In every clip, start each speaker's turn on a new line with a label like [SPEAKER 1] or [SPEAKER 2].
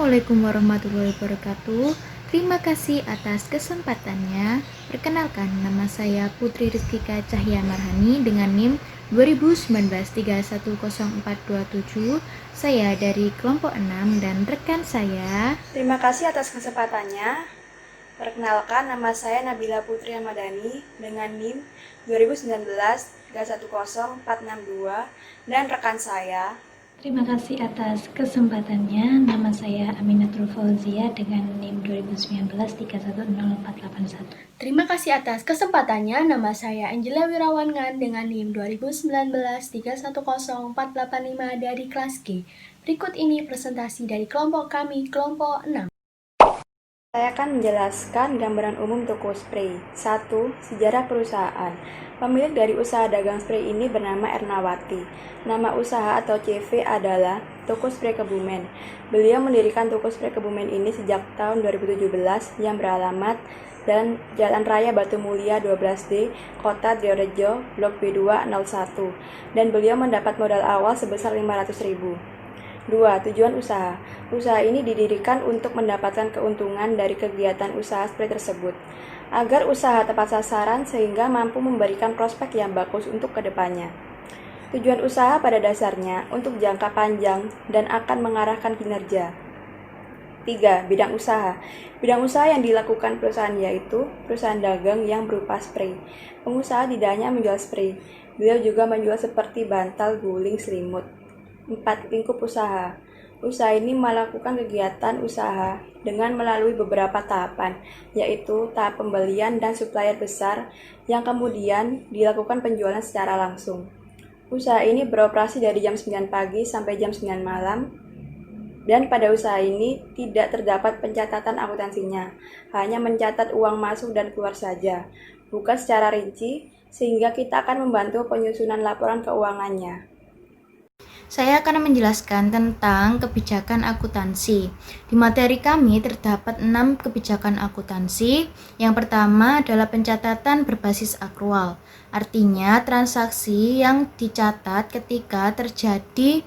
[SPEAKER 1] Assalamualaikum warahmatullahi wabarakatuh. Terima kasih atas kesempatannya. Perkenalkan, nama saya Putri Rizkika Cahya Marhani dengan NIM 2019310427. Saya dari kelompok 6 dan rekan saya.
[SPEAKER 2] Terima kasih atas kesempatannya. Perkenalkan, nama saya Nabila Putri Ahmadani dengan NIM 2019310462 dan rekan saya.
[SPEAKER 3] Terima kasih atas kesempatannya. Nama saya Aminatul Fauzia dengan NIM 2019310481.
[SPEAKER 4] Terima kasih atas kesempatannya. Nama saya Angela Wirawangan dengan NIM 2019310485 dari kelas G. Berikut ini presentasi dari kelompok kami, kelompok 6.
[SPEAKER 2] Saya akan menjelaskan gambaran umum toko spray. 1. Sejarah perusahaan. Pemilik dari usaha dagang spray ini bernama Ernawati. Nama usaha atau CV adalah Toko Spray Kebumen. Beliau mendirikan Toko Spray Kebumen ini sejak tahun 2017 yang beralamat dan Jalan Raya Batu Mulia 12D, Kota Triorejo, Blok B201. Dan beliau mendapat modal awal sebesar 500.000. 2. Tujuan usaha. Usaha ini didirikan untuk mendapatkan keuntungan dari kegiatan usaha spray tersebut, agar usaha tepat sasaran sehingga mampu memberikan prospek yang bagus untuk kedepannya. Tujuan usaha pada dasarnya untuk jangka panjang dan akan mengarahkan kinerja. 3. Bidang usaha. Bidang usaha yang dilakukan perusahaan yaitu perusahaan dagang yang berupa spray. Pengusaha tidak hanya menjual spray, beliau juga menjual seperti bantal, guling, selimut. 4. Lingkup usaha. Usaha ini melakukan kegiatan usaha dengan melalui beberapa tahapan, yaitu tahap pembelian dan supplier besar yang kemudian dilakukan penjualan secara langsung. Usaha ini beroperasi dari jam 9 pagi sampai jam 9 malam, dan pada usaha ini tidak terdapat pencatatan akuntansinya, hanya mencatat uang masuk dan keluar saja, bukan secara rinci, sehingga kita akan membantu penyusunan laporan keuangannya.
[SPEAKER 1] Saya akan menjelaskan tentang kebijakan akuntansi. Di materi kami terdapat 6 kebijakan akuntansi. Yang pertama adalah pencatatan berbasis akrual. Artinya transaksi yang dicatat ketika terjadi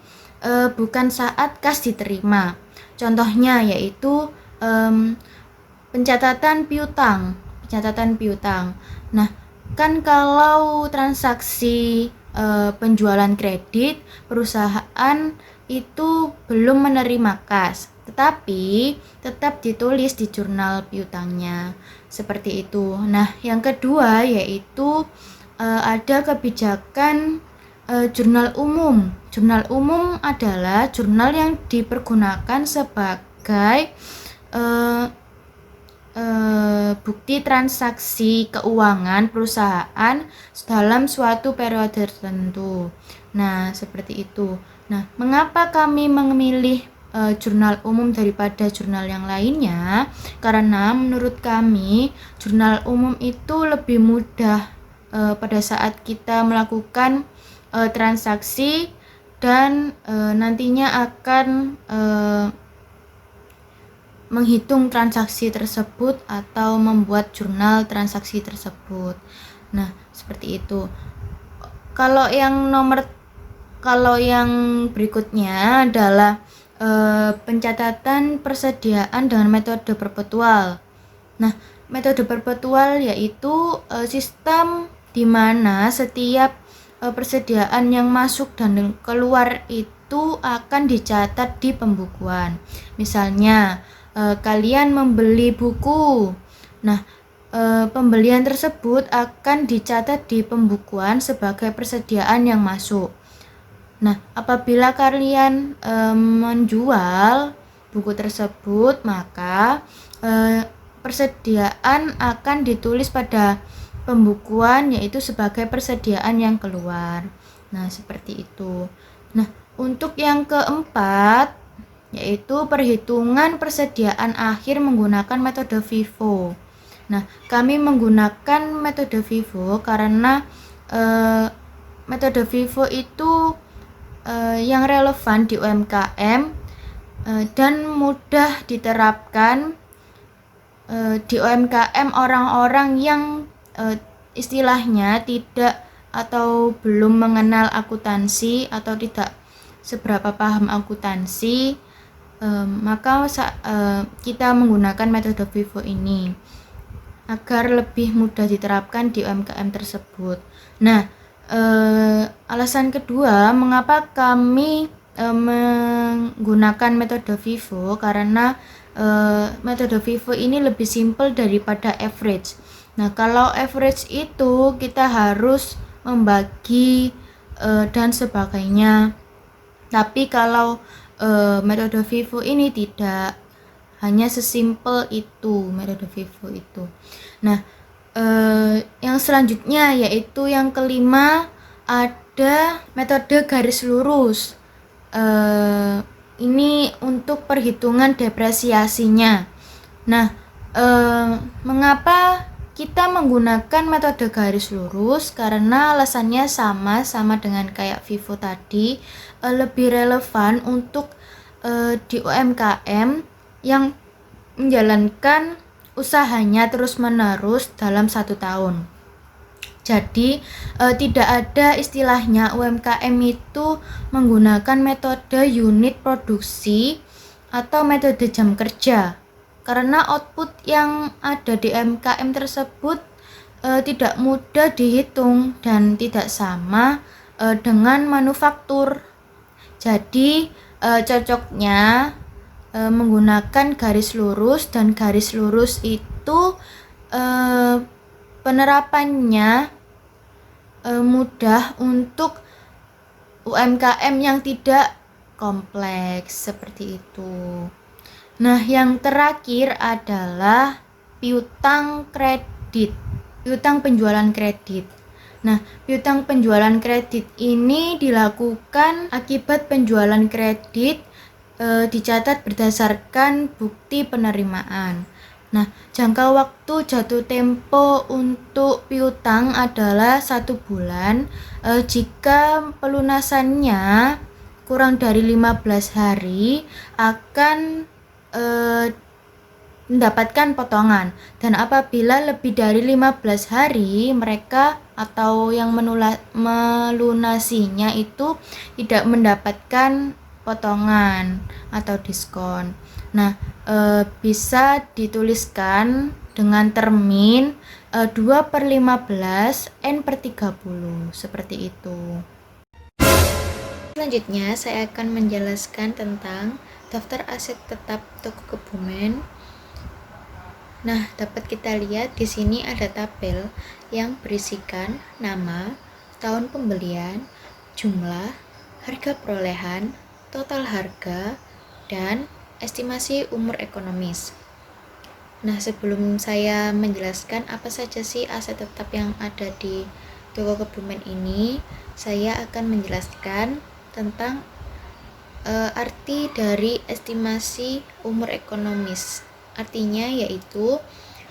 [SPEAKER 1] bukan saat kas diterima. Contohnya yaitu pencatatan piutang. Nah, kan kalau transaksi penjualan kredit, perusahaan itu belum menerima kas, tetapi tetap ditulis di jurnal piutangnya, seperti itu. Nah, yang kedua yaitu ada kebijakan jurnal umum. Jurnal umum adalah jurnal yang dipergunakan sebagai bukti transaksi keuangan perusahaan dalam suatu periode tertentu. Nah, seperti itu. Nah, mengapa kami memilih jurnal umum daripada jurnal yang lainnya? Karena menurut kami jurnal umum itu lebih mudah pada saat kita melakukan transaksi dan nantinya akan menghitung transaksi tersebut atau membuat jurnal transaksi tersebut. Nah, seperti itu. Kalau yang berikutnya adalah pencatatan persediaan dengan metode perpetual. Nah, metode perpetual yaitu sistem di mana setiap persediaan yang masuk dan keluar itu akan dicatat di pembukuan. Misalnya, kalian membeli buku. Nah, pembelian tersebut akan dicatat di pembukuan sebagai persediaan yang masuk. Nah, apabila kalian menjual buku tersebut, maka persediaan akan ditulis pada pembukuan yaitu sebagai persediaan yang keluar. Nah, seperti itu. Nah, untuk yang keempat yaitu perhitungan persediaan akhir menggunakan metode FIFO. Nah, kami menggunakan metode FIFO karena metode FIFO itu yang relevan di UMKM dan mudah diterapkan di UMKM orang-orang yang istilahnya tidak atau belum mengenal akuntansi atau tidak seberapa paham akuntansi. maka kita menggunakan metode FIFO ini agar lebih mudah diterapkan di UMKM tersebut. Nah, alasan kedua mengapa kami menggunakan metode FIFO, karena metode FIFO ini lebih simpel daripada average. Nah, kalau average itu kita harus membagi dan sebagainya. Tapi kalau metode FIFO ini tidak, hanya sesimpel itu metode FIFO itu. Nah, yang selanjutnya yaitu yang kelima, ada metode garis lurus. Ini untuk perhitungan depresiasinya. Nah, mengapa kita menggunakan metode garis lurus? Karena alasannya sama dengan kayak FIFO tadi, lebih relevan untuk di UMKM yang menjalankan usahanya terus-menerus dalam 1 tahun. Jadi tidak ada istilahnya UMKM itu menggunakan metode unit produksi atau metode jam kerja, karena output yang ada di UMKM tersebut tidak mudah dihitung dan tidak sama dengan manufaktur. Jadi cocoknya menggunakan garis lurus, dan garis lurus itu penerapannya mudah untuk UMKM yang tidak kompleks seperti itu. Nah, yang terakhir adalah piutang kredit, piutang penjualan kredit. Nah, piutang penjualan kredit ini dilakukan akibat penjualan kredit dicatat berdasarkan bukti penerimaan. Nah, jangka waktu jatuh tempo untuk piutang adalah 1 bulan. Jika pelunasannya kurang dari 15 hari akan mendapatkan potongan, dan apabila lebih dari 15 hari mereka atau yang melunasinya itu tidak mendapatkan potongan atau diskon. Nah, bisa dituliskan dengan termin 2/15 N/30 seperti itu. Selanjutnya saya akan menjelaskan tentang daftar aset tetap toko Kebumen. Nah, dapat kita lihat di sini ada tabel yang berisikan nama, tahun pembelian, jumlah, harga perolehan, total harga, dan estimasi umur ekonomis. Nah, sebelum saya menjelaskan apa saja sih aset tetap yang ada di toko Kebumen ini, saya akan menjelaskan tentang arti dari estimasi umur ekonomis. Artinya yaitu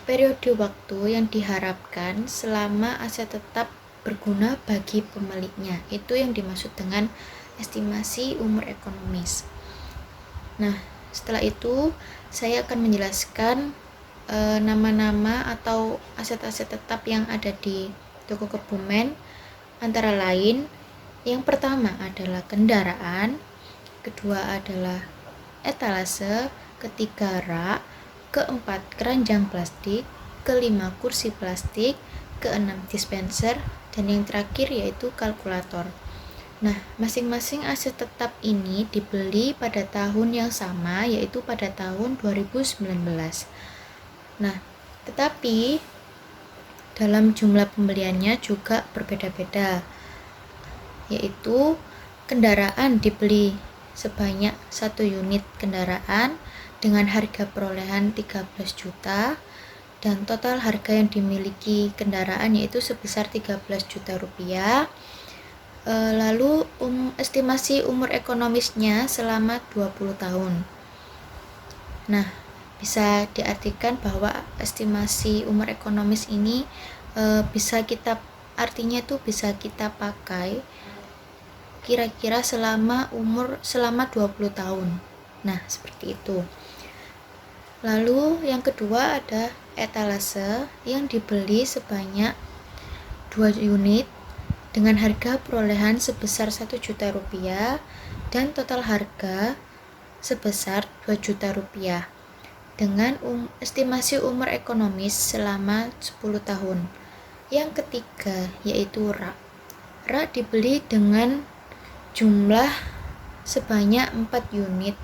[SPEAKER 1] periode waktu yang diharapkan selama aset tetap berguna bagi pemiliknya. Itu yang dimaksud dengan estimasi umur ekonomis. Nah, setelah itu saya akan menjelaskan nama-nama atau aset-aset tetap yang ada di toko Kebumen, antara lain yang pertama adalah kendaraan, kedua adalah etalase, ketiga rak, keempat keranjang plastik, kelima kursi plastik, keenam dispenser, dan yang terakhir yaitu kalkulator. Nah, masing-masing aset tetap ini dibeli pada tahun yang sama, yaitu pada tahun 2019. Nah, tetapi dalam jumlah pembeliannya juga berbeda-beda, yaitu kendaraan dibeli sebanyak 1 unit kendaraan dengan harga perolehan 13 juta, dan total harga yang dimiliki kendaraan yaitu sebesar 13 juta rupiah. Lalu estimasi umur ekonomisnya selama 20 tahun. Nah, bisa diartikan bahwa estimasi umur ekonomis ini artinya itu bisa kita pakai kira-kira selama 20 tahun. Nah, seperti itu. Lalu yang kedua ada etalase yang dibeli sebanyak 2 unit dengan harga perolehan sebesar 1 juta rupiah, dan total harga sebesar 2 juta rupiah dengan estimasi umur ekonomis selama 10 tahun. Yang ketiga yaitu rak. Rak dibeli dengan jumlah sebanyak 4 unit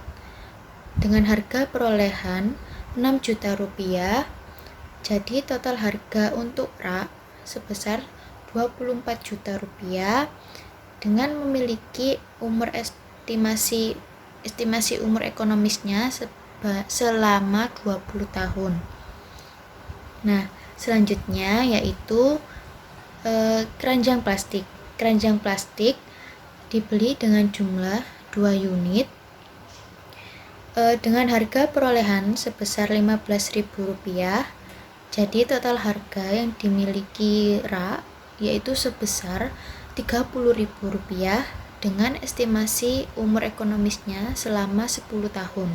[SPEAKER 1] dengan harga perolehan 6 juta rupiah. Jadi total harga untuk rak sebesar 24 juta rupiah dengan memiliki estimasi umur ekonomisnya selama 20 tahun. Nah, selanjutnya yaitu keranjang plastik. Keranjang plastik dibeli dengan jumlah 2 unit dengan harga perolehan sebesar Rp15.000. Jadi total harga yang dimiliki rak yaitu sebesar Rp30.000 dengan estimasi umur ekonomisnya selama 10 tahun.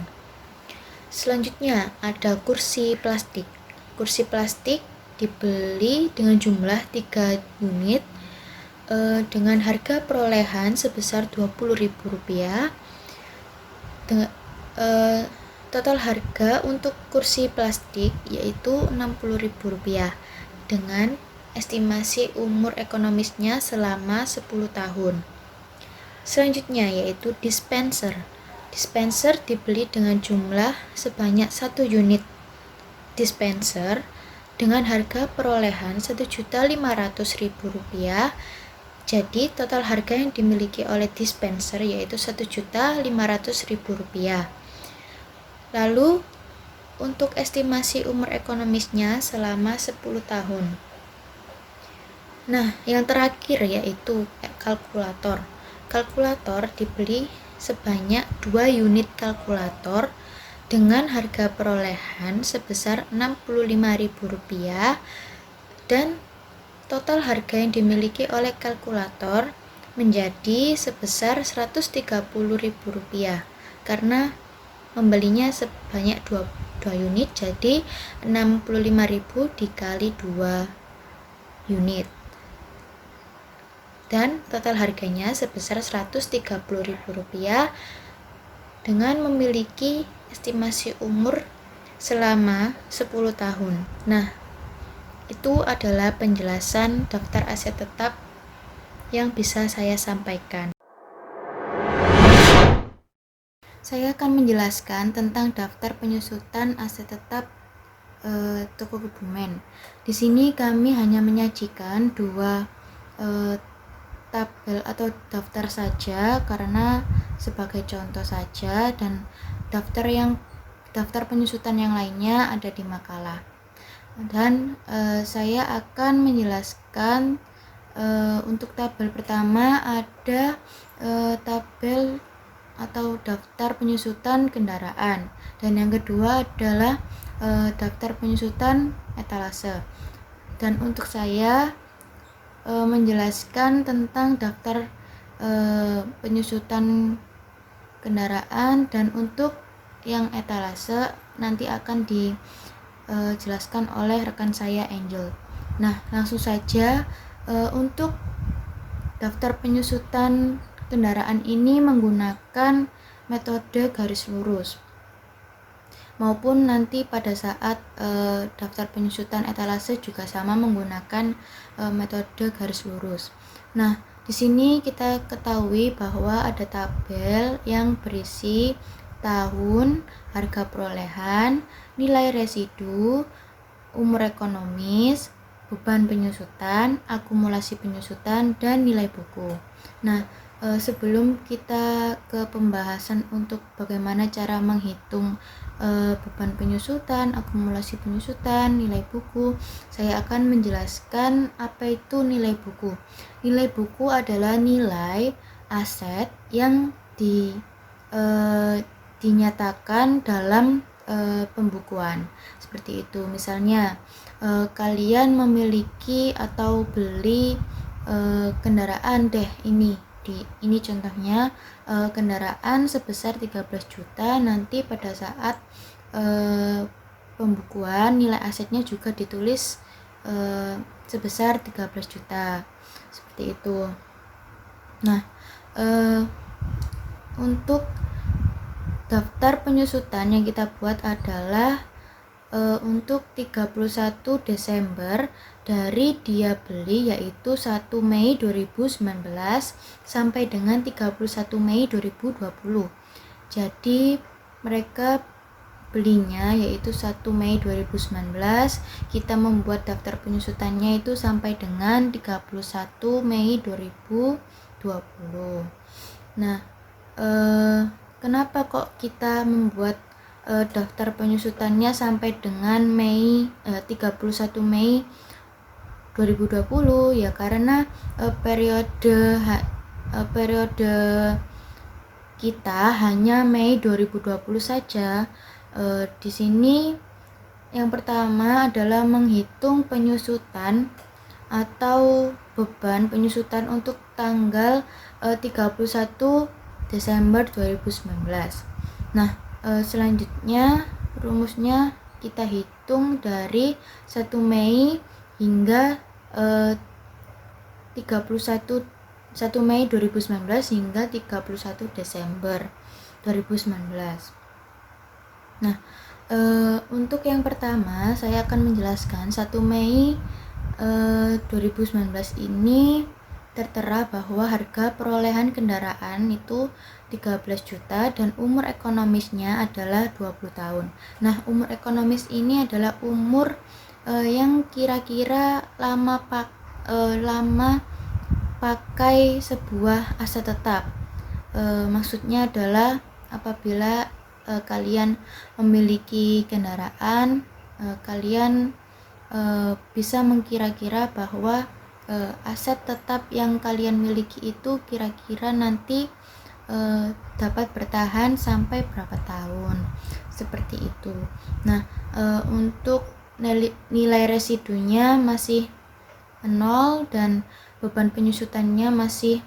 [SPEAKER 1] Selanjutnya ada kursi plastik. Kursi plastik dibeli dengan jumlah 3 unit dengan harga perolehan sebesar Rp20.000. Total harga untuk kursi plastik yaitu Rp60.000 dengan estimasi umur ekonomisnya selama 10 tahun. Selanjutnya yaitu dispenser. Dispenser dibeli dengan jumlah sebanyak 1 unit dispenser dengan harga perolehan Rp1.500.000. Jadi total harga yang dimiliki oleh dispenser yaitu Rp1.500.000. Lalu untuk estimasi umur ekonomisnya selama 10 tahun. Nah, yang terakhir yaitu kalkulator. Kalkulator dibeli sebanyak 2 unit kalkulator dengan harga perolehan sebesar Rp65.000 dan total harga yang dimiliki oleh kalkulator menjadi sebesar Rp130.000 karena membelinya sebanyak 2 unit, jadi Rp65.000 dikali 2 unit dan total harganya sebesar Rp130.000 dengan memiliki estimasi umur selama 10 tahun. Nah, itu adalah penjelasan daftar aset tetap yang bisa saya sampaikan. Saya akan menjelaskan tentang daftar penyusutan aset tetap toko Kebumen. Di sini kami hanya menyajikan 2 tabel atau daftar saja karena sebagai contoh saja, dan daftar penyusutan yang lainnya ada di makalah. Dan saya akan menjelaskan untuk tabel pertama ada tabel atau daftar penyusutan kendaraan, dan yang kedua adalah daftar penyusutan etalase. Dan untuk saya menjelaskan tentang daftar penyusutan kendaraan, dan untuk yang etalase nanti akan dijelaskan oleh rekan saya Angel. Nah, langsung saja untuk daftar penyusutan kendaraan ini menggunakan metode garis lurus, maupun nanti pada saat daftar penyusutan etalase juga sama menggunakan metode garis lurus. Nah, di sini kita ketahui bahwa ada tabel yang berisi tahun, harga perolehan, nilai residu, umur ekonomis, beban penyusutan, akumulasi penyusutan, dan nilai buku. Nah, sebelum kita ke pembahasan untuk bagaimana cara menghitung beban penyusutan, akumulasi penyusutan, nilai buku, saya akan menjelaskan apa itu nilai buku. Nilai buku adalah nilai aset yang dinyatakan dalam pembukuan. Seperti itu. Misalnya kalian memiliki atau beli kendaraan ini contohnya kendaraan sebesar 13 juta, nanti pada saat pembukuan nilai asetnya juga ditulis sebesar 13 juta seperti itu. Nah, untuk daftar penyusutan yang kita buat adalah untuk 31 Desember dari dia beli, yaitu 1 Mei 2019 sampai dengan 31 Mei 2020. Jadi mereka belinya yaitu 1 Mei 2019, kita membuat daftar penyusutannya itu sampai dengan 31 Mei 2020. Nah, kenapa kok kita membuat daftar penyusutannya sampai dengan 31 Mei 2020? Ya karena periode kita hanya Mei 2020 saja. Di sini yang pertama adalah menghitung penyusutan atau beban penyusutan untuk tanggal 31 Desember 2019. Nah, selanjutnya rumusnya kita hitung dari 1 Mei hingga 1 Mei 2019 hingga 31 Desember 2019. Nah, untuk yang pertama saya akan menjelaskan 1 Mei 2019 ini tertera bahwa harga perolehan kendaraan itu 13 juta dan umur ekonomisnya adalah 20 tahun. Nah, umur ekonomis ini adalah umur yang kira-kira lama pakai sebuah aset tetap. Maksudnya adalah apabila kalian memiliki kendaraan, kalian bisa mengkira-kira bahwa aset tetap yang kalian miliki itu kira-kira nanti dapat bertahan sampai berapa tahun, seperti itu. Nah, untuk nilai residunya masih 0 dan beban penyusutannya masih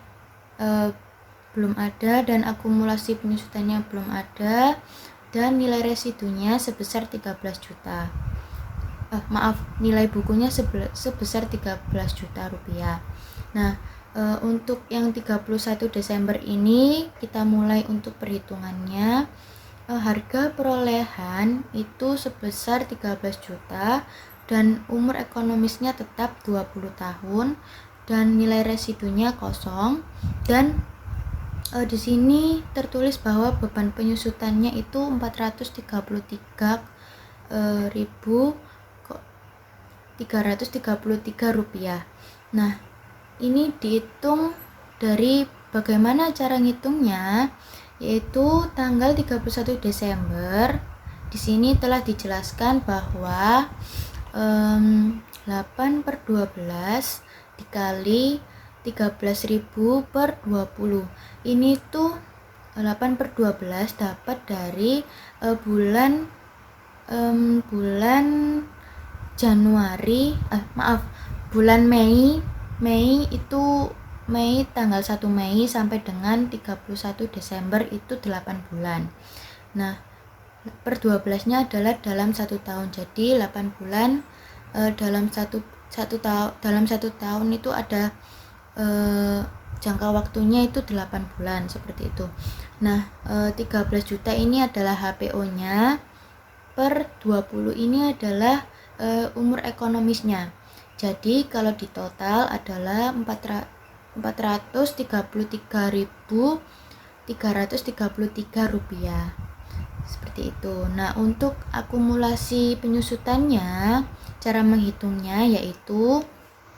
[SPEAKER 1] belum ada dan akumulasi penyusutannya belum ada, dan nilai residunya sebesar 13 juta. Nilai bukunya sebesar 13 juta rupiah. Nah, untuk yang 31 Desember ini kita mulai untuk perhitungannya. Harga perolehan itu sebesar 13 juta dan umur ekonomisnya tetap 20 tahun dan nilai residunya kosong, dan di sini tertulis bahwa beban penyusutannya itu 433.333 rupiah. Nah, ini dihitung dari bagaimana cara ngitungnya, yaitu tanggal 31 Desember. Di sini telah dijelaskan bahwa 8/12 dikali 13.000 per 20. Ini tuh 8/12 dapat dari bulan Mei itu tanggal 1 Mei sampai dengan 31 Desember itu 8 bulan. Nah, per 12 nya adalah dalam 1 tahun, jadi 8 bulan dalam satu tahun itu ada jangka waktunya itu 8 bulan, seperti itu. Nah, 13 juta ini adalah HPO nya, per 20 ini adalah umur ekonomisnya. Jadi kalau di total adalah 433.333 rupiah, seperti itu. Nah, untuk akumulasi penyusutannya, cara menghitungnya yaitu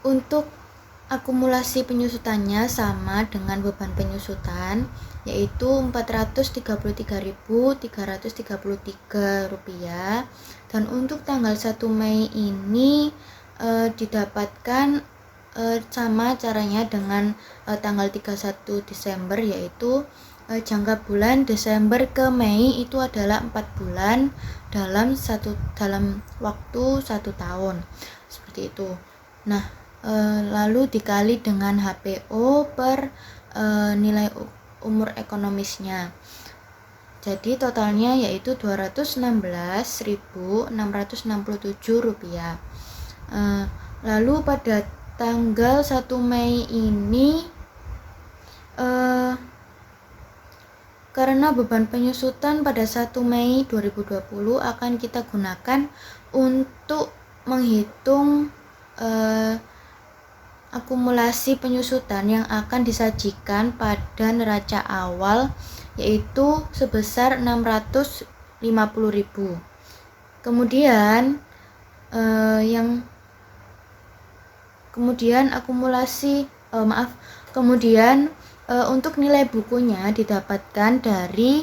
[SPEAKER 1] untuk akumulasi penyusutannya sama dengan beban penyusutan, yaitu 433.333 rupiah. Dan untuk tanggal 1 Mei ini didapatkan sama caranya dengan tanggal 31 Desember, yaitu jangka bulan Desember ke Mei itu adalah 4 bulan dalam waktu 1 tahun, seperti itu. Nah, lalu dikali dengan HPO per nilai umur ekonomisnya. Jadi totalnya yaitu 216.667 rupiah. Lalu pada tanggal 1 Mei ini karena beban penyusutan pada 1 Mei 2020 akan kita gunakan untuk menghitung akumulasi penyusutan yang akan disajikan pada neraca awal, yaitu sebesar 650.000. Kemudian untuk nilai bukunya didapatkan dari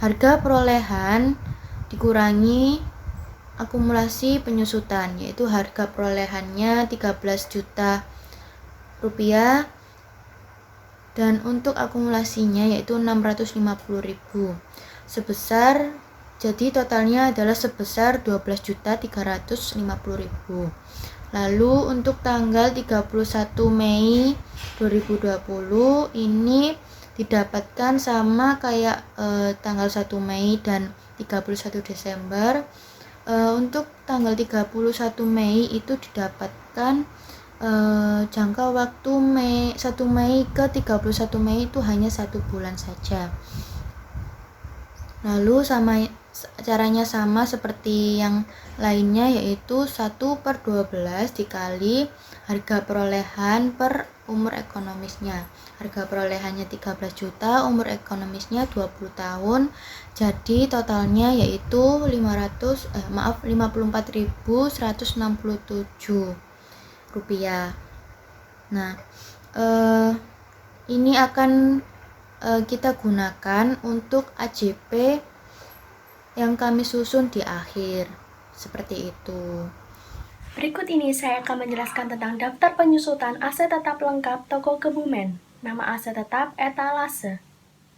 [SPEAKER 1] harga perolehan dikurangi akumulasi penyusutan, yaitu harga perolehannya 13 juta rupiah dan untuk akumulasinya yaitu 650.000 jadi totalnya adalah sebesar 12.350.000. Lalu untuk tanggal 31 Mei 2020 ini didapatkan sama kayak tanggal 1 Mei dan 31 Desember. Untuk tanggal 31 Mei itu didapatkan jangka waktu 1 Mei ke 31 Mei itu hanya 1 bulan saja. Lalu caranya sama seperti yang lainnya, yaitu 1/12 dikali harga perolehan per umur ekonomisnya. Harga perolehannya 13 juta, umur ekonomisnya 20 tahun. Jadi totalnya yaitu 54.167 rupiah. Nah, ini akan kita gunakan untuk AJP yang kami susun di akhir. Seperti itu.
[SPEAKER 4] Berikut ini saya akan menjelaskan tentang daftar penyusutan aset tetap lengkap toko Kebumen. Nama aset tetap etalase.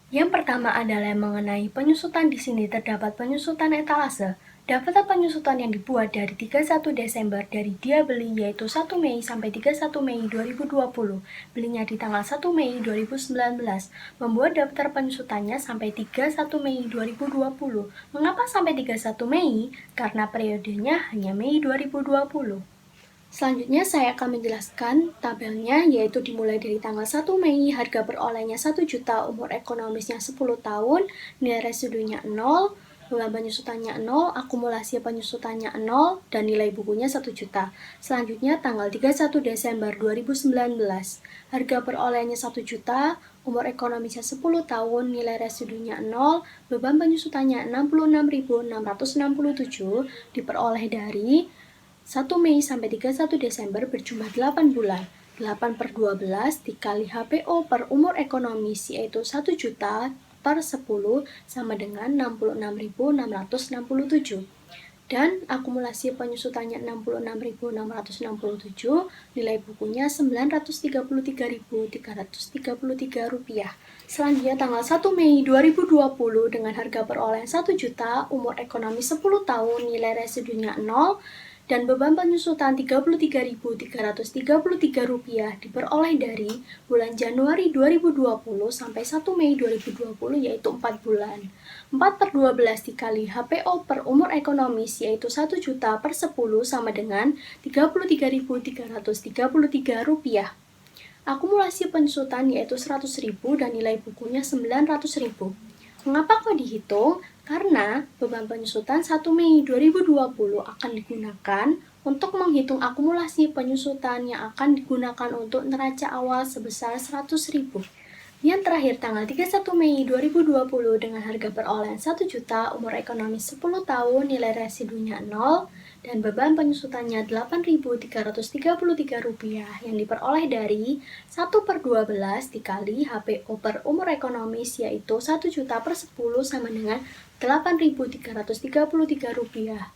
[SPEAKER 4] Yang pertama adalah mengenai penyusutan. Di sini terdapat penyusutan etalase. Daftar penyusutan yang dibuat dari 31 Desember dari dia beli yaitu 1 Mei sampai 31 Mei 2020. Belinya di tanggal 1 Mei 2019. Membuat daftar penyusutannya sampai 31 Mei 2020. Mengapa sampai 31 Mei? Karena periodenya hanya Mei 2020. Selanjutnya saya akan menjelaskan tabelnya, yaitu dimulai dari tanggal 1 Mei, harga perolehnya 1 juta, umur ekonomisnya 10 tahun, nilai residunya 0, beban penyusutannya 0, akumulasi penyusutannya 0, dan nilai bukunya 1 juta. Selanjutnya tanggal 31 Desember 2019, harga perolehnya 1 juta, umur ekonomisnya 10 tahun, nilai residunya 0, beban penyusutannya 66.667, diperoleh dari 1 Mei sampai 31 Desember berjumlah 8 bulan. 8/12 dikali HPO per umur ekonomis yaitu 1 juta per 10 sama dengan 66.667. Dan akumulasi penyusutannya 66.667, nilai bukunya Rp933.333. Selanjutnya tanggal 1 Mei 2020 dengan harga perolehan 1 juta, umur ekonomi 10 tahun, nilai residunya 0, dan beban penyusutan Rp33.333 diperoleh dari bulan Januari 2020 sampai 1 Mei 2020 yaitu 4 bulan. 4/12 dikali HPO per umur ekonomis yaitu 1 juta per 10 sama dengan Rp33.333. Akumulasi penyusutan yaitu 100.000 dan nilai bukunya 900.000. Mengapa kok dihitung? Karena beban penyusutan 1 Mei 2020 akan digunakan untuk menghitung akumulasi penyusutan yang akan digunakan untuk neraca awal sebesar 100.000. Yang terakhir tanggal 31 Mei 2020 dengan harga perolehan 1 juta, umur ekonomi 10 tahun, nilai residunya 0, dan beban penyusutannya Rp8.333 yang diperoleh dari 1/12 dikali HPO per umur ekonomis yaitu 1 juta per 10 sama dengan Rp8.333.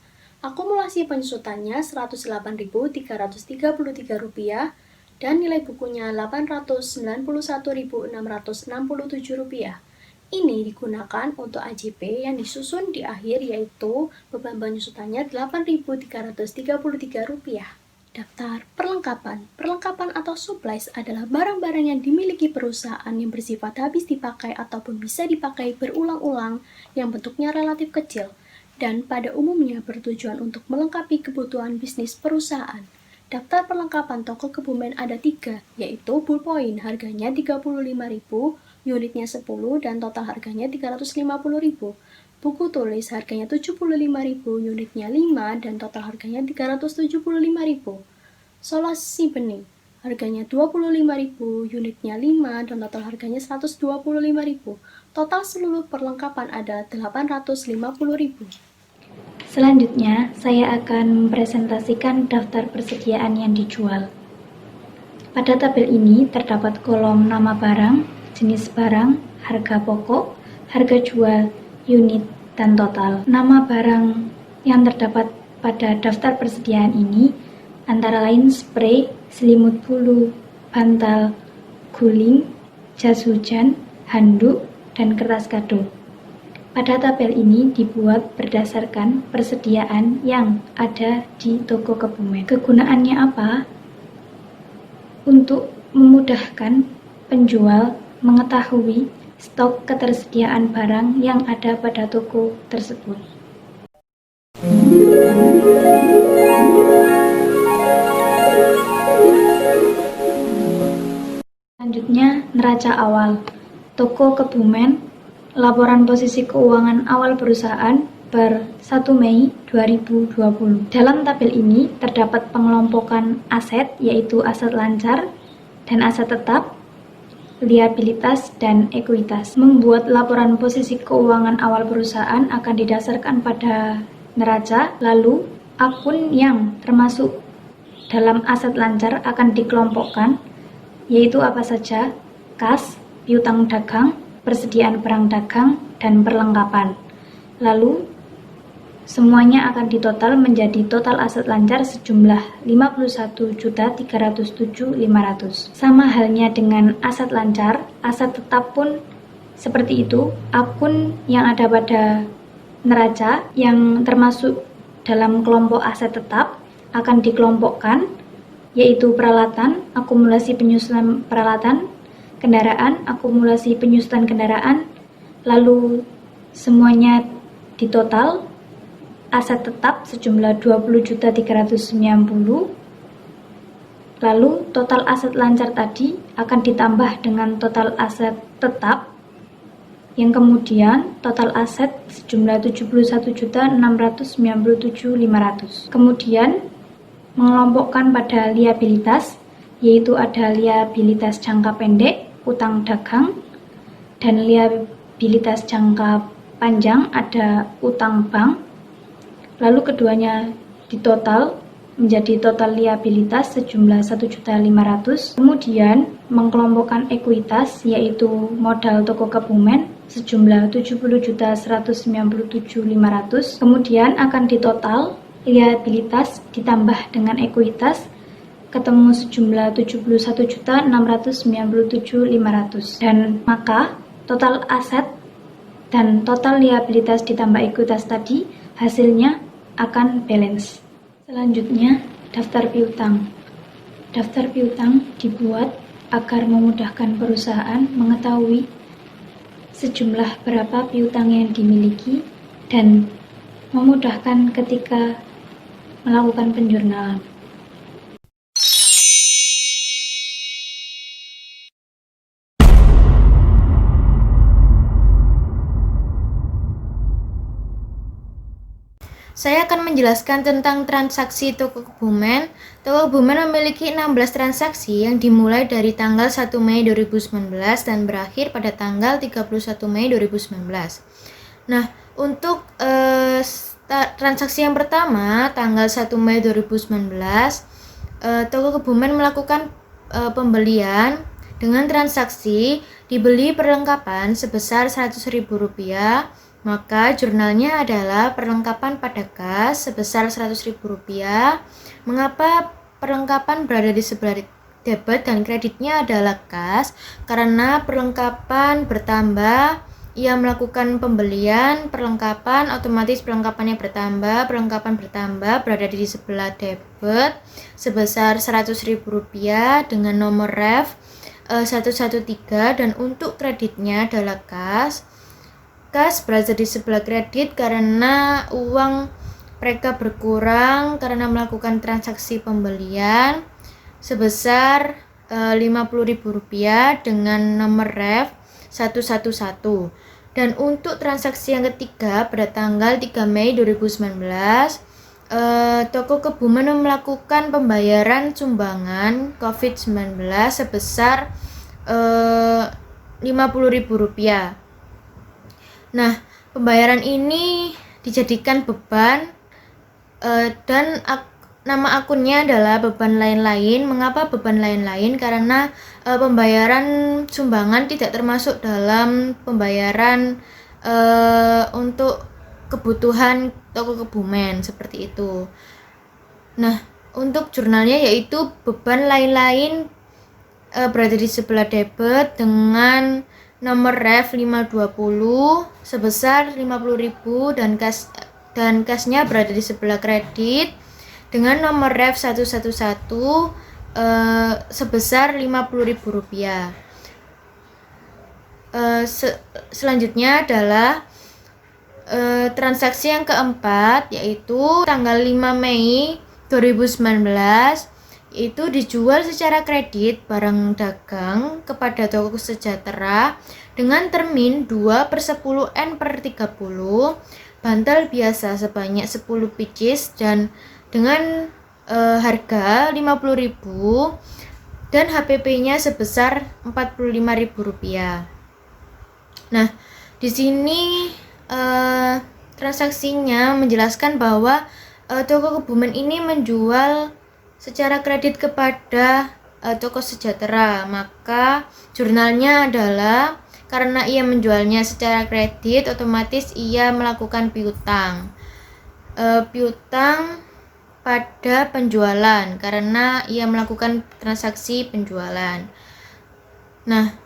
[SPEAKER 4] Akumulasi penyusutannya Rp108.333 dan nilai bukunya Rp891.667. Ini digunakan untuk AJP yang disusun di akhir yaitu beban penyusutannya Rp8.333. Daftar perlengkapan. Perlengkapan atau supplies adalah barang-barang yang dimiliki perusahaan yang bersifat habis dipakai ataupun bisa dipakai berulang-ulang yang bentuknya relatif kecil dan pada umumnya bertujuan untuk melengkapi kebutuhan bisnis perusahaan. Daftar perlengkapan toko Kebumen ada 3, yaitu ballpoint harganya Rp35.000, unitnya 10 dan total harganya 350.000. Buku tulis harganya 75.000, unitnya 5 dan total harganya 375.000. Solasi bening harganya 25.000, unitnya 5 dan total harganya 125.000. Total seluruh perlengkapan adalah 850.000.
[SPEAKER 3] Selanjutnya, saya akan mempresentasikan daftar persediaan yang dijual. Pada tabel ini terdapat kolom nama barang, jenis barang, harga pokok, harga jual, unit, dan total. Nama barang yang terdapat pada daftar persediaan ini antara lain spray, selimut bulu, bantal, guling, jas hujan, handuk, dan kertas kado. Pada tabel ini dibuat berdasarkan persediaan yang ada di toko Kebumen. Kegunaannya apa? Untuk memudahkan penjual mengetahui stok ketersediaan barang yang ada pada toko tersebut. Selanjutnya, neraca awal. Toko Kebumen, laporan posisi keuangan awal perusahaan per 1 Mei 2020. Dalam tabel ini terdapat pengelompokan aset, yaitu aset lancar dan aset tetap, liabilitas, dan ekuitas. Membuat laporan posisi keuangan awal perusahaan akan didasarkan pada neraca, lalu akun yang termasuk dalam aset lancar akan dikelompokkan, yaitu apa saja? Kas, piutang dagang, persediaan barang dagang, dan perlengkapan. Lalu semuanya akan ditotal menjadi total aset lancar sejumlah 51.307.500. Sama halnya dengan aset lancar, aset tetap pun seperti itu. Akun yang ada pada neraca yang termasuk dalam kelompok aset tetap akan dikelompokkan, yaitu peralatan, akumulasi penyusutan peralatan, kendaraan, akumulasi penyusutan kendaraan, lalu semuanya ditotal aset tetap sejumlah 20.390. Lalu total aset lancar tadi akan ditambah dengan total aset tetap, yang kemudian total aset sejumlah 71.697.500. Kemudian mengelompokkan pada liabilitas, yaitu ada liabilitas jangka pendek, utang dagang, dan liabilitas jangka panjang, ada utang bank. Lalu keduanya ditotal menjadi total liabilitas sejumlah 1.500.000. Kemudian mengelompokkan ekuitas, yaitu modal toko Kebumen sejumlah 70.197.500. Kemudian akan ditotal liabilitas ditambah dengan ekuitas, ketemu sejumlah 71.697.500. Dan maka total aset dan total liabilitas ditambah ekuitas tadi hasilnya akan balance. Selanjutnya, daftar piutang. Daftar piutang dibuat agar memudahkan perusahaan mengetahui sejumlah berapa piutang yang dimiliki dan memudahkan ketika melakukan penjurnalan.
[SPEAKER 1] Saya akan menjelaskan tentang transaksi toko Kebumen. Toko Kebumen memiliki 16 transaksi yang dimulai dari tanggal 1 Mei 2019 dan berakhir pada tanggal 31 Mei 2019. Nah, untuk transaksi yang pertama, tanggal 1 Mei 2019, toko Kebumen melakukan pembelian dengan transaksi dibeli perlengkapan sebesar Rp100.000. Maka jurnalnya adalah perlengkapan pada kas sebesar Rp100.000. Mengapa perlengkapan berada di sebelah debit dan kreditnya adalah kas? Karena perlengkapan bertambah, ia melakukan pembelian perlengkapan, otomatis perlengkapannya bertambah, berada di sebelah debit sebesar Rp100.000 dengan nomor ref 113, dan untuk kreditnya adalah kas berada di sebelah kredit karena uang mereka berkurang karena melakukan transaksi pembelian sebesar Rp50.000 dengan nomor ref 111. Dan untuk transaksi yang ketiga pada tanggal 3 Mei 2019, Toko Kebumen melakukan pembayaran sumbangan COVID-19 sebesar Rp50.000. Nah, pembayaran ini dijadikan beban dan nama akunnya adalah beban lain-lain. Mengapa beban lain-lain? Karena pembayaran sumbangan tidak termasuk dalam pembayaran untuk kebutuhan Toko Kebumen, seperti itu. Nah, untuk jurnalnya yaitu beban lain-lain berada di sebelah debit dengan nomor ref 520 sebesar 50.000 dan kasnya berada di sebelah kredit dengan nomor ref 111 sebesar Rp50.000. Selanjutnya adalah transaksi yang keempat, yaitu tanggal 5 Mei 2019, yaitu dijual secara kredit barang dagang kepada Toko Sejahtera dengan termin 2/10 N/30, bantal biasa sebanyak 10 pieces dan dengan harga Rp50.000 dan HPP-nya sebesar Rp45.000. Nah, di sini transaksinya menjelaskan bahwa Toko Kebumen ini menjual secara kredit kepada Toko Sejahtera. Maka jurnalnya adalah karena ia menjualnya secara kredit, otomatis ia melakukan piutang. Piutang pada penjualan karena ia melakukan transaksi penjualan. Nah,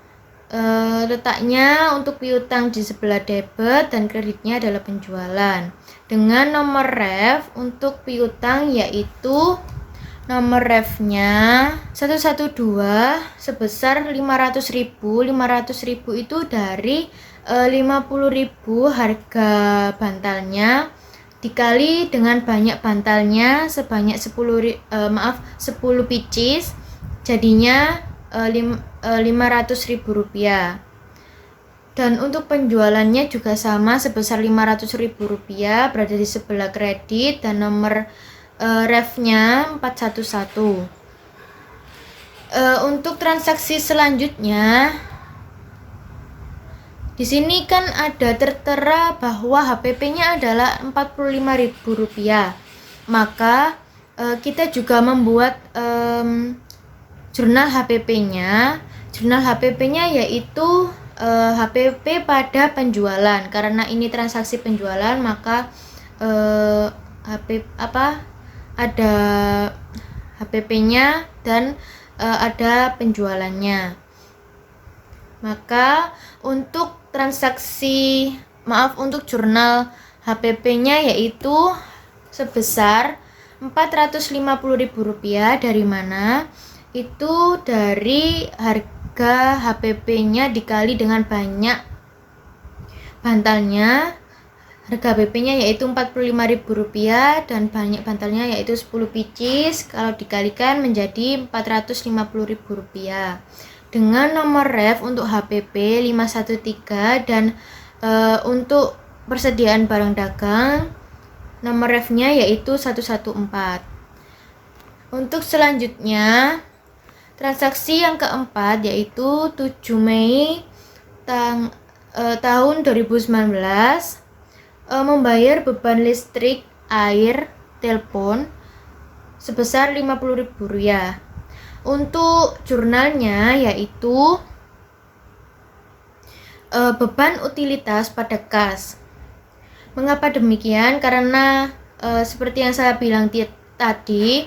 [SPEAKER 1] letaknya untuk piutang di sebelah debit dan kreditnya adalah penjualan. Dengan nomor ref untuk piutang yaitu nomor refnya 112 sebesar Rp500.000. Rp500.000 itu dari Rp50.000 harga bantalnya dikali dengan banyak bantalnya sebanyak 10 pieces, jadinya Rp500.000. Dan untuk penjualannya juga sama sebesar Rp500.000 berada di sebelah kredit dan nomor refnya 411. Untuk transaksi selanjutnya, di sini kan ada tertera bahwa HPP-nya adalah Rp45.000. Maka kita juga membuat jurnal HPP-nya. Jurnal HPP-nya yaitu HPP pada penjualan. Karena ini transaksi penjualan, maka ada HPP-nya dan ada penjualannya. Maka untuk jurnal HPP-nya yaitu sebesar Rp450.000. Dari mana? Itu dari harga HPP-nya dikali dengan banyak bantalnya. Harga HPP-nya yaitu Rp45.000 dan banyak bantalnya yaitu 10 pieces. Kalau dikalikan menjadi Rp450.000. Dengan nomor ref untuk HPP 513 dan untuk persediaan barang dagang nomor refnya yaitu 114. Untuk selanjutnya transaksi yang keempat yaitu 7 Mei tahun 2019, membayar beban listrik, air, telepon sebesar Rp50.000. Untuk jurnalnya yaitu beban utilitas pada kas. Mengapa demikian? Karena seperti yang saya bilang tadi,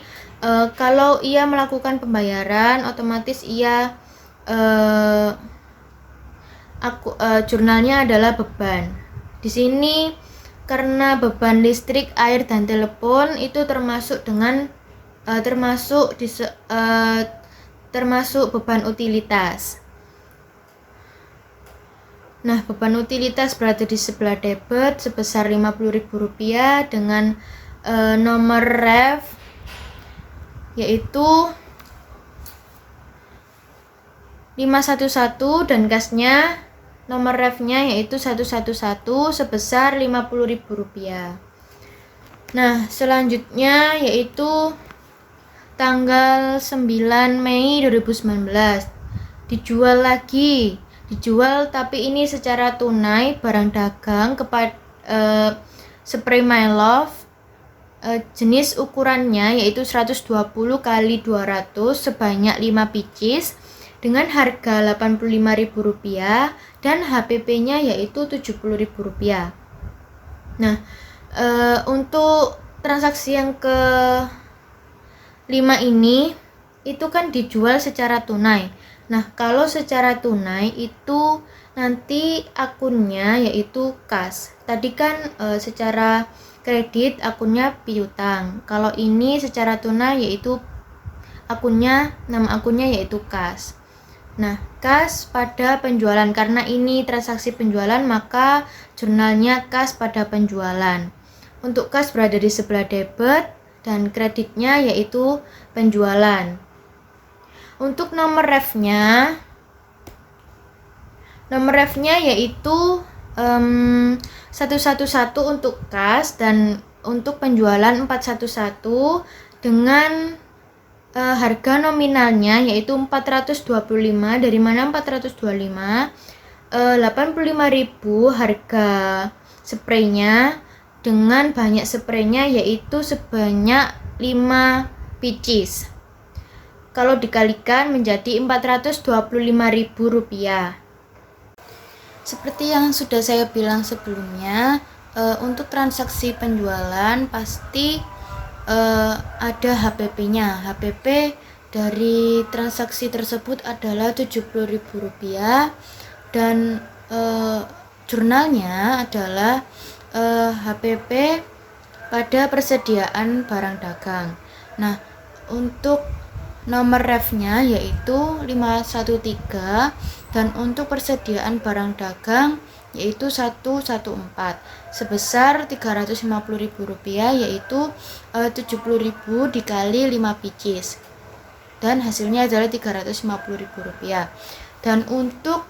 [SPEAKER 1] kalau ia melakukan pembayaran, otomatis ia jurnalnya adalah beban. Di sini karena beban listrik, air, dan telepon itu termasuk beban utilitas. Nah, beban utilitas berada di sebelah debit sebesar Rp50.000 dengan nomor ref yaitu 511 dan kasnya nomor refnya yaitu 111 sebesar Rp50.000. Nah, selanjutnya yaitu tanggal 9 Mei 2019 dijual tapi ini secara tunai barang dagang kepada spray My Love, jenis ukurannya yaitu 120 kali 200 sebanyak 5 pieces dengan harga Rp85.000 dan HPP-nya yaitu Rp70.000. Nah, untuk transaksi yang ke 5 ini itu kan dijual secara tunai. Nah, kalau secara tunai itu nanti akunnya yaitu kas. Tadi kan secara kredit akunnya piutang. Kalau ini secara tunai yaitu nama akunnya yaitu kas. Nah, kas pada penjualan, karena ini transaksi penjualan maka jurnalnya kas pada penjualan. Untuk kas berada di sebelah debit dan kreditnya yaitu penjualan. Untuk nomor refnya yaitu 111 untuk kas dan untuk penjualan 411 dengan harga nominalnya yaitu 425, dari mana 425 85.000 harga spraynya dengan banyak spraynya yaitu sebanyak 5 pieces. Kalau dikalikan menjadi Rp425.000. Seperti yang sudah saya bilang sebelumnya, untuk transaksi penjualan pasti ada HPP-nya. HPP dari transaksi tersebut adalah Rp70.000 dan jurnalnya adalah HPP pada persediaan barang dagang. Nah, untuk nomor refnya yaitu 513 dan untuk persediaan barang dagang yaitu 114 sebesar Rp350.000 yaitu 70.000 dikali 5 pieces dan hasilnya adalah Rp350.000. Dan untuk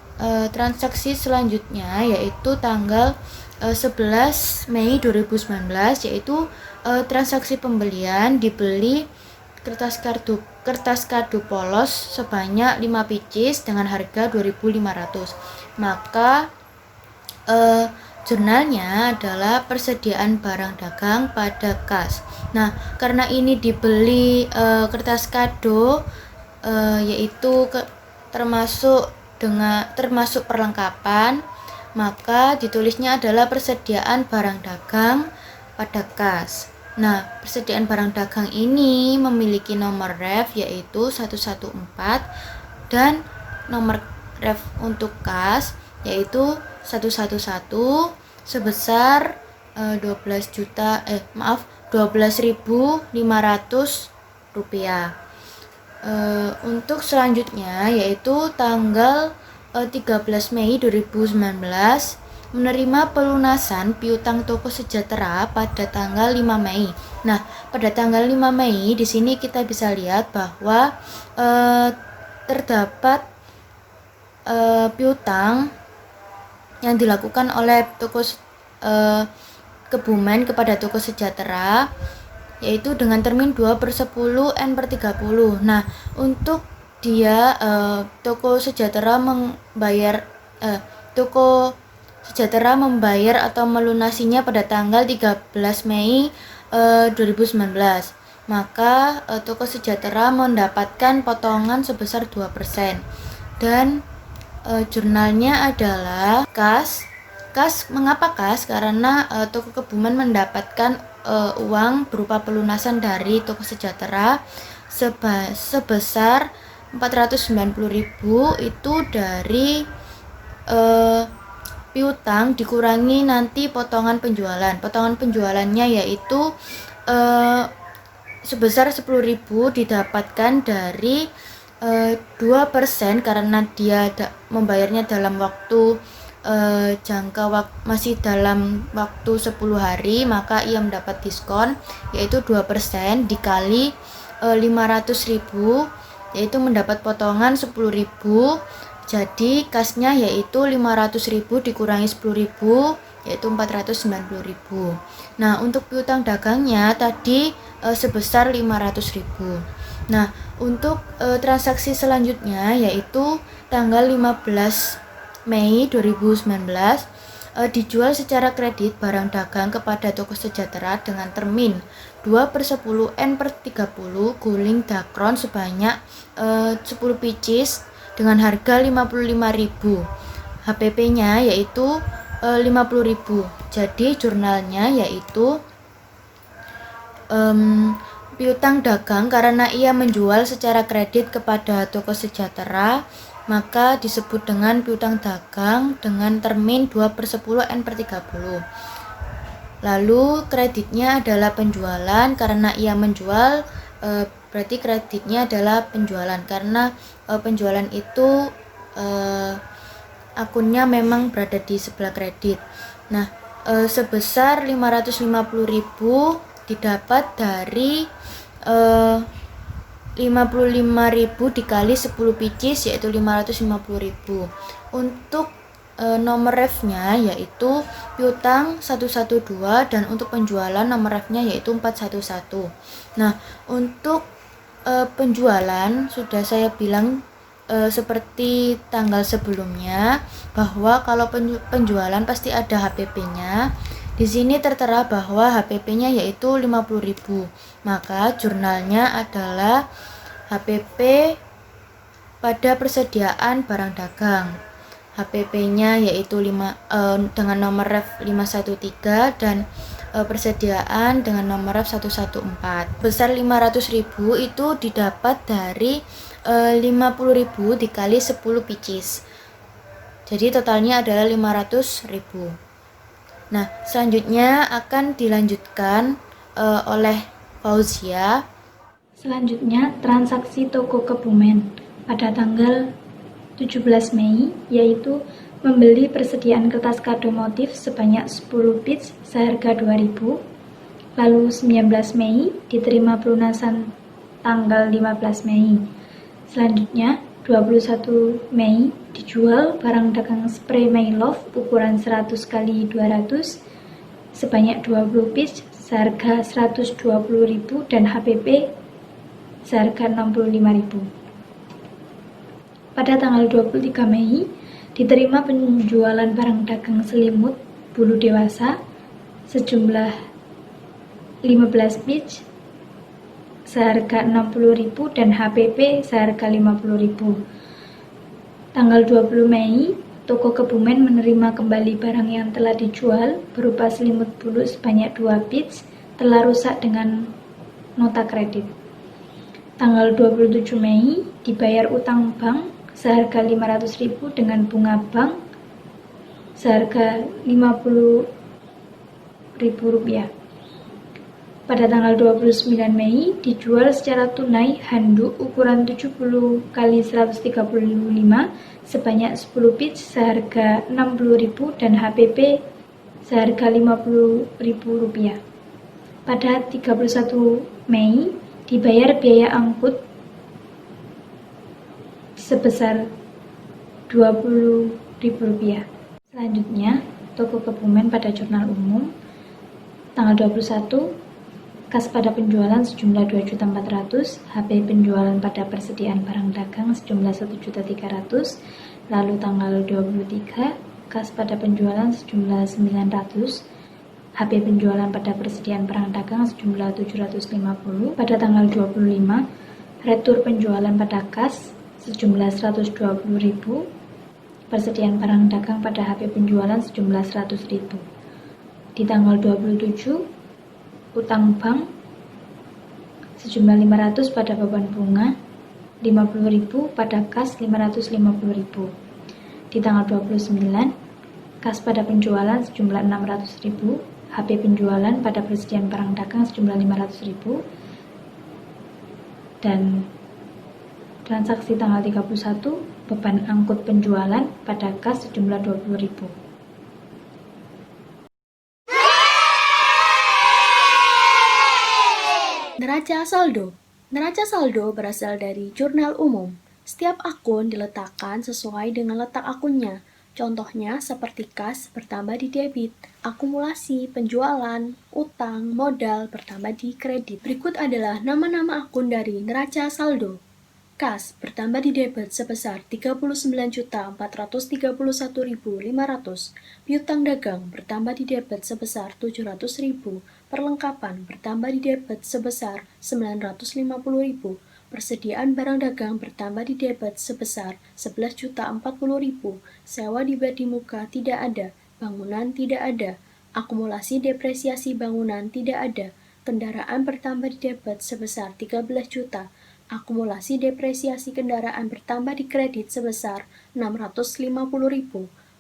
[SPEAKER 1] transaksi selanjutnya yaitu tanggal 11 Mei 2019 yaitu transaksi pembelian dibeli kertas kado polos sebanyak 5 pieces dengan harga 2.500. Maka jurnalnya adalah persediaan barang dagang pada kas. Nah, karena ini dibeli kertas kado yaitu termasuk perlengkapan, maka ditulisnya adalah persediaan barang dagang pada kas. Nah, persediaan barang dagang ini memiliki nomor ref yaitu 114 dan nomor ref untuk kas yaitu 111 sebesar 12.500 rupiah. Untuk selanjutnya yaitu tanggal 13 Mei 2019 menerima pelunasan piutang Toko Sejahtera pada tanggal 5 Mei. Nah, pada tanggal 5 Mei di sini kita bisa lihat bahwa terdapat piutang yang dilakukan oleh Toko Kebumen kepada Toko Sejahtera yaitu dengan termin 2/10 N/30. Nah, untuk dia Toko Sejahtera membayar atau melunasinya pada tanggal 13 Mei 2019. Maka Toko Sejahtera mendapatkan potongan sebesar 2% dan jurnalnya adalah kas. Mengapa kas? Karena Toko Kebumen mendapatkan uang berupa pelunasan dari Toko Sejahtera sebesar 490.000 itu dari piutang dikurangi nanti potongan penjualan. Potongan penjualannya yaitu sebesar 10.000 didapatkan dari 2% karena dia membayarnya dalam waktu masih dalam waktu 10 hari, maka ia mendapat diskon yaitu 2% dikali 500.000 yaitu mendapat potongan 10.000. Jadi kasnya yaitu 500.000 dikurangi 10.000 yaitu 490.000. Nah, untuk piutang dagangnya tadi sebesar 500.000. Nah, untuk transaksi selanjutnya yaitu tanggal 15 Mei 2019 dijual secara kredit barang dagang kepada Toko Sejahtera dengan termin 2/10 N/30 guling dakron sebanyak 10 pieces dengan harga 55.000. HPP-nya yaitu 50.000. Jadi jurnalnya yaitu piutang dagang karena ia menjual secara kredit kepada Toko Sejahtera, maka disebut dengan piutang dagang dengan termin 2/10 N/30. Lalu kreditnya adalah penjualan karena ia menjual, berarti kreditnya adalah penjualan karena penjualan itu akunnya memang berada di sebelah kredit. Nah, sebesar 550.000 didapat dari 55.000 dikali 10 pieces yaitu 550.000. Untuk nomor refnya yaitu piutang 112 dan untuk penjualan nomor refnya yaitu 411. Nah, untuk penjualan sudah saya bilang seperti tanggal sebelumnya bahwa kalau penjualan pasti ada HPP-nya. Di sini tertera bahwa HPP-nya yaitu 50.000. Maka jurnalnya adalah HPP pada persediaan barang dagang. HPP-nya yaitu dengan nomor ref 513 dan persediaan dengan nomor ref 114. Besar 500.000 itu didapat dari 50.000 dikali 10 pieces. Jadi totalnya adalah 500.000. Nah, selanjutnya akan dilanjutkan oleh Fauzia.
[SPEAKER 3] Selanjutnya, transaksi toko Kebumen pada tanggal 17 Mei, yaitu membeli persediaan kertas kado motif sebanyak 10 bits seharga 2.000. Lalu 19 Mei diterima pelunasan tanggal 15 Mei. Selanjutnya 21 Mei dijual barang dagang spray My Love ukuran 100 x 200 sebanyak 20 bits seharga 120.000 dan HPP seharga 65.000. Pada tanggal 23 Mei, diterima penjualan barang dagang selimut bulu dewasa sejumlah 15 bits seharga 60.000 dan HPP seharga 50.000. Tanggal 20 Mei, Toko Kebumen menerima kembali barang yang telah dijual berupa selimut bulu sebanyak 2 bits telah rusak dengan nota kredit. Tanggal 27 Mei, dibayar utang bank seharga 500.000 dengan bunga bank seharga 50.000 rupiah. Pada tanggal 29 Mei, dijual secara tunai handuk ukuran 70 x 135 sebanyak 10 bits seharga 60.000 dan HPP seharga 50.000 rupiah. Pada 31 Mei, dibayar biaya angkut sebesar 20.000 rupiah. Selanjutnya, Toko Kebumen pada jurnal umum tanggal 21, kas pada penjualan sejumlah 2.400.000, HP penjualan pada persediaan barang dagang sejumlah 1.300.000, lalu tanggal 23, kas pada penjualan sejumlah 900, HP penjualan pada persediaan barang dagang sejumlah 750, pada tanggal 25, retur penjualan pada kas sejumlah 120.000, persediaan barang dagang pada HP penjualan sejumlah 100.000. Di tanggal 27, utang bank sejumlah 500 pada beban bunga, 50.000 pada kas 550.000. Di tanggal 29, kas pada penjualan sejumlah 600.000, HP penjualan pada persediaan barang dagang sejumlah 500.000, dan transaksi tanggal 31, beban angkut penjualan pada kas sejumlah 20.000.
[SPEAKER 4] Neraca saldo. Neraca saldo berasal dari jurnal umum. Setiap akun diletakkan sesuai dengan letak akunnya. Contohnya seperti kas bertambah di debit, akumulasi, penjualan, utang, modal bertambah di kredit. Berikut adalah nama-nama akun dari neraca saldo. Kas bertambah di debit sebesar 39.431.500. Piutang dagang bertambah di debit sebesar 700.000. Perlengkapan bertambah di debit sebesar 950.000. Persediaan barang dagang bertambah di debit sebesar 11.040.000. Sewa di muka tidak ada, bangunan tidak ada. Akumulasi depresiasi bangunan tidak ada. Kendaraan bertambah di debit sebesar 13 juta. Akumulasi depresiasi kendaraan bertambah di kredit sebesar 650.000.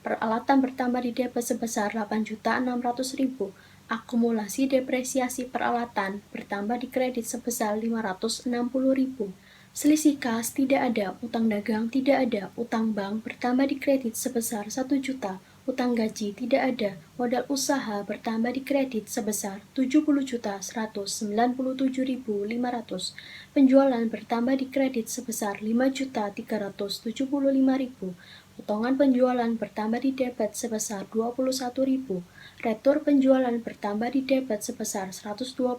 [SPEAKER 4] Peralatan bertambah di debit sebesar 8.600.000. Akumulasi depresiasi peralatan bertambah di kredit sebesar 560.000. Selisih kas tidak ada, utang dagang tidak ada, utang bank bertambah di kredit sebesar 1 juta. Utang gaji tidak ada, modal usaha bertambah di kredit sebesar 70.197.500. Penjualan bertambah di kredit sebesar 5.375.000. Potongan penjualan bertambah di debit sebesar 21.000. Retur penjualan bertambah di debit sebesar 120.000.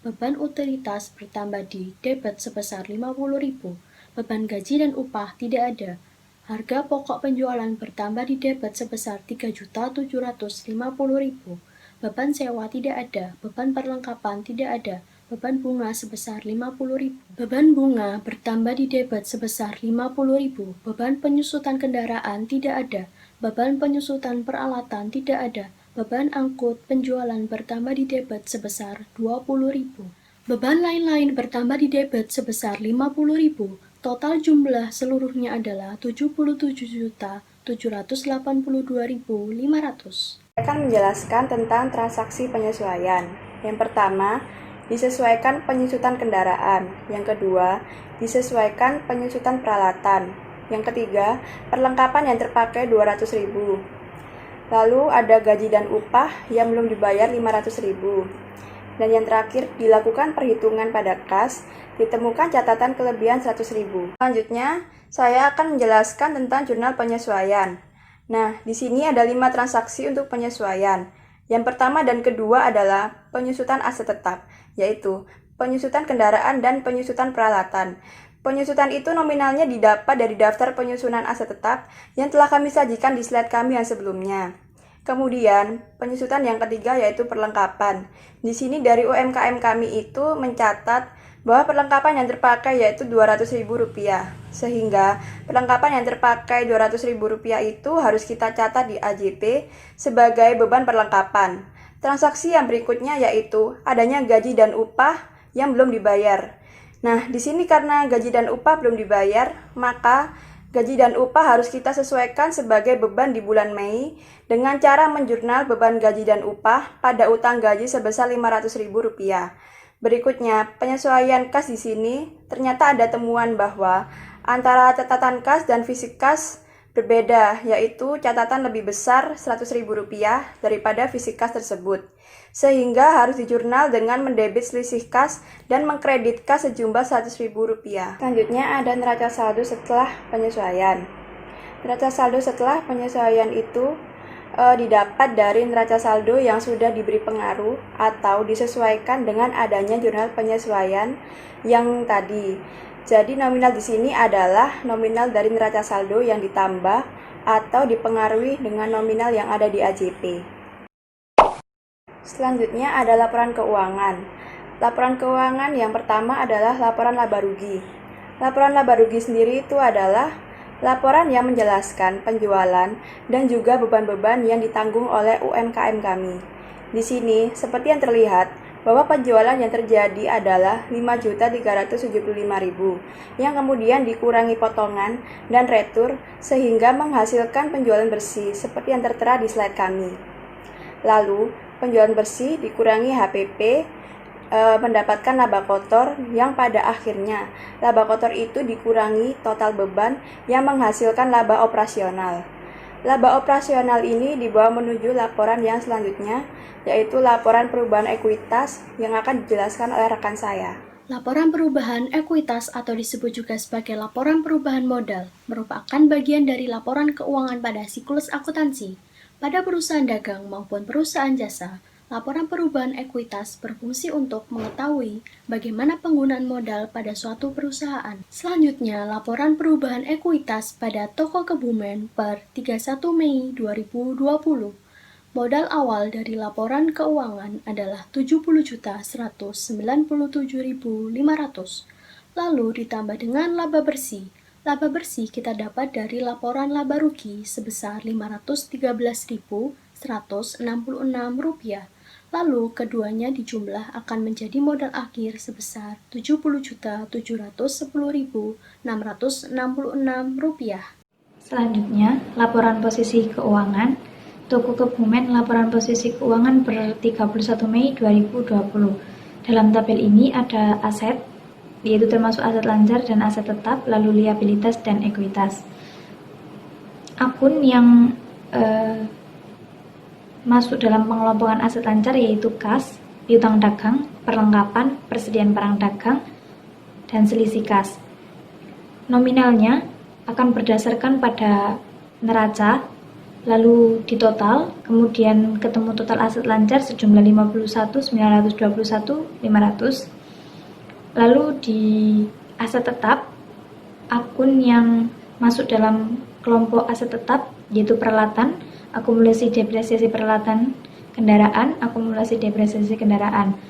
[SPEAKER 4] Beban utilitas bertambah di debit sebesar 50.000. Beban gaji dan upah tidak ada. Harga pokok penjualan bertambah di debit sebesar 3.750.000. Beban sewa tidak ada, beban perlengkapan tidak ada, beban bunga sebesar 50.000. Beban bunga bertambah di debit sebesar 50.000. Beban penyusutan kendaraan tidak ada, beban penyusutan peralatan tidak ada, beban angkut penjualan bertambah di debit sebesar 20.000. Beban lain-lain bertambah di debit sebesar 50.000. Total jumlah seluruhnya adalah 77.782.500.
[SPEAKER 2] Saya akan menjelaskan tentang transaksi penyesuaian. Yang pertama, disesuaikan penyusutan kendaraan. Yang kedua, disesuaikan penyusutan peralatan. Yang ketiga, perlengkapan yang terpakai 200.000. Lalu ada gaji dan upah yang belum dibayar 500.000. Dan yang terakhir, dilakukan perhitungan pada kas, ditemukan catatan kelebihan 100.000. Selanjutnya, saya akan menjelaskan tentang jurnal penyesuaian. Nah, di sini ada 5 transaksi untuk penyesuaian. Yang pertama dan kedua adalah penyusutan aset tetap, yaitu penyusutan kendaraan dan penyusutan peralatan. Penyusutan itu nominalnya didapat dari daftar penyusunan aset tetap yang telah kami sajikan di slide kami yang sebelumnya. Kemudian, penyusutan yang ketiga yaitu perlengkapan. Di sini dari UMKM kami itu mencatat bahwa perlengkapan yang terpakai yaitu Rp200.000, sehingga perlengkapan yang terpakai Rp200.000 itu harus kita catat di AJP sebagai beban perlengkapan. Transaksi yang berikutnya yaitu adanya gaji dan upah yang belum dibayar. Nah, di sini karena gaji dan upah belum dibayar, maka gaji dan upah harus kita sesuaikan sebagai beban di bulan Mei dengan cara menjurnal beban gaji dan upah pada utang gaji sebesar Rp500.000. Berikutnya, penyesuaian kas di sini ternyata ada temuan bahwa antara catatan kas dan fisik kas berbeda, yaitu catatan lebih besar Rp100.000 daripada fisik kas tersebut. Sehingga harus dijurnal dengan mendebit selisih kas dan mengkredit kas sejumlah Rp100.000. Selanjutnya ada neraca saldo setelah penyesuaian. Neraca saldo setelah penyesuaian itu didapat dari neraca saldo yang sudah diberi pengaruh atau disesuaikan dengan adanya jurnal penyesuaian yang tadi. Jadi nominal di sini adalah nominal dari neraca saldo yang ditambah atau dipengaruhi dengan nominal yang ada di AJP. Selanjutnya ada laporan keuangan. Laporan keuangan yang pertama adalah laporan laba rugi. Laporan laba rugi sendiri itu adalah laporan yang menjelaskan penjualan dan juga beban-beban yang ditanggung oleh UMKM kami. Di sini, seperti yang terlihat, bahwa penjualan yang terjadi adalah 5.375.000 yang kemudian dikurangi potongan dan retur sehingga menghasilkan penjualan bersih seperti yang tertera di slide kami. Lalu, penjualan bersih dikurangi HPP mendapatkan laba kotor yang pada akhirnya laba kotor itu dikurangi total beban yang menghasilkan laba operasional. Laba operasional ini dibawa menuju laporan yang selanjutnya, yaitu laporan perubahan ekuitas yang akan dijelaskan oleh rekan saya.
[SPEAKER 4] Laporan perubahan ekuitas atau disebut juga sebagai laporan perubahan modal merupakan bagian dari laporan keuangan pada siklus akuntansi. Pada perusahaan dagang maupun perusahaan jasa, laporan perubahan ekuitas berfungsi untuk mengetahui bagaimana penggunaan modal pada suatu perusahaan. Selanjutnya, laporan perubahan ekuitas pada toko Kebumen per 31 Mei 2020. Modal awal dari laporan keuangan adalah 70.197.500, lalu ditambah dengan laba bersih. Laba bersih kita dapat dari laporan laba rugi sebesar Rp513.166. Lalu keduanya dijumlah akan menjadi modal akhir sebesar Rp70.710.666.
[SPEAKER 3] Selanjutnya, laporan posisi keuangan Toko Kebumen laporan posisi keuangan per 31 Mei 2020. Dalam tabel ini ada aset, yaitu termasuk aset lancar dan aset tetap, lalu liabilitas dan ekuitas. Akun yang masuk dalam pengelompokan aset lancar yaitu kas, piutang dagang, perlengkapan, persediaan barang dagang, dan selisih kas. Nominalnya akan berdasarkan pada neraca, lalu ditotal, kemudian ketemu total aset lancar sejumlah 51.921.500. Lalu di aset tetap, akun yang masuk dalam kelompok aset tetap yaitu peralatan, akumulasi depresiasi peralatan kendaraan, akumulasi depresiasi kendaraan.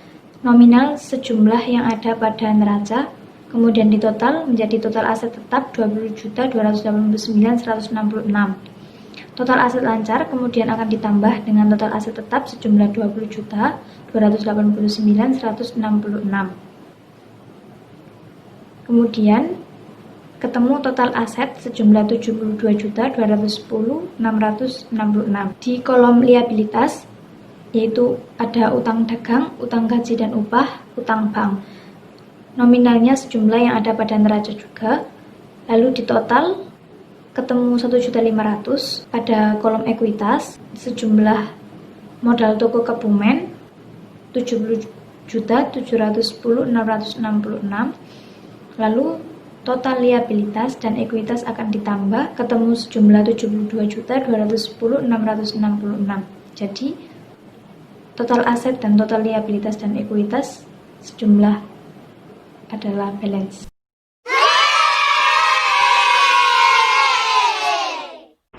[SPEAKER 3] Nominal sejumlah yang ada pada neraca, kemudian ditotal menjadi total aset tetap 20.289.166. Total aset lancar kemudian akan ditambah dengan total aset tetap sejumlah 20.289.166. Kemudian ketemu total aset sejumlah 72.210.666. Di kolom liabilitas yaitu ada utang dagang, utang gaji dan upah, utang bank. Nominalnya sejumlah yang ada pada neraca juga. Lalu ditotal ketemu 1.500.000 pada kolom ekuitas, sejumlah modal toko Kebumen 70.710.666. Lalu total liabilitas dan ekuitas akan ditambah, ketemu sejumlah 72.210.666. Jadi total aset dan total liabilitas dan ekuitas sejumlah adalah balance.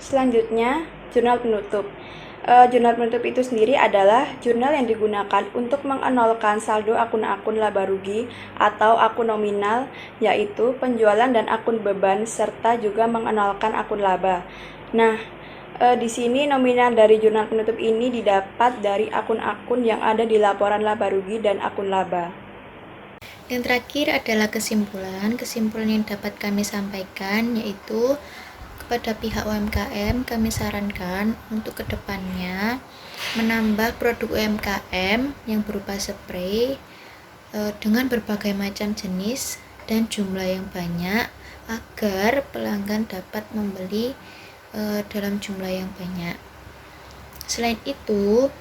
[SPEAKER 2] Selanjutnya, jurnal penutup. Jurnal penutup itu sendiri adalah jurnal yang digunakan untuk mengenolkan saldo akun-akun laba rugi atau akun nominal, yaitu penjualan dan akun beban, serta juga mengenolkan akun laba. Nah, di sini nominal dari jurnal penutup ini didapat dari akun-akun yang ada di laporan laba rugi dan akun laba.
[SPEAKER 1] Yang terakhir adalah kesimpulan. Kesimpulan yang dapat kami sampaikan yaitu kepada pihak UMKM kami sarankan untuk kedepannya menambah produk UMKM yang berupa spray dengan berbagai macam jenis dan jumlah yang banyak agar pelanggan dapat membeli dalam jumlah yang banyak. Selain itu,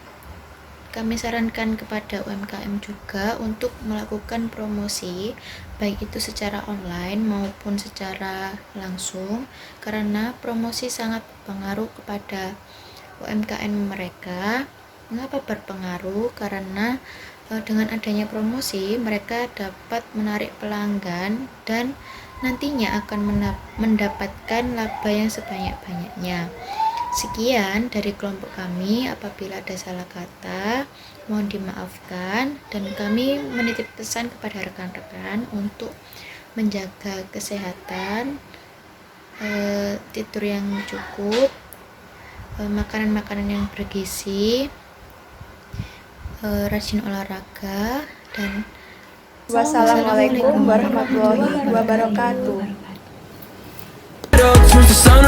[SPEAKER 1] kami sarankan kepada UMKM juga untuk melakukan promosi, baik itu secara online maupun secara langsung, karena promosi sangat berpengaruh kepada UMKM mereka. Mengapa berpengaruh? Karena dengan adanya promosi, mereka dapat menarik pelanggan dan nantinya akan mendapatkan laba yang sebanyak-banyaknya. Sekian dari kelompok kami, apabila ada salah kata mohon dimaafkan, dan kami menitip pesan kepada rekan-rekan untuk menjaga kesehatan, tidur yang cukup, makanan-makanan yang bergizi, rajin olahraga, dan
[SPEAKER 2] Wassalamualaikum warahmatullahi wabarakatuh.
[SPEAKER 5] Turns the sun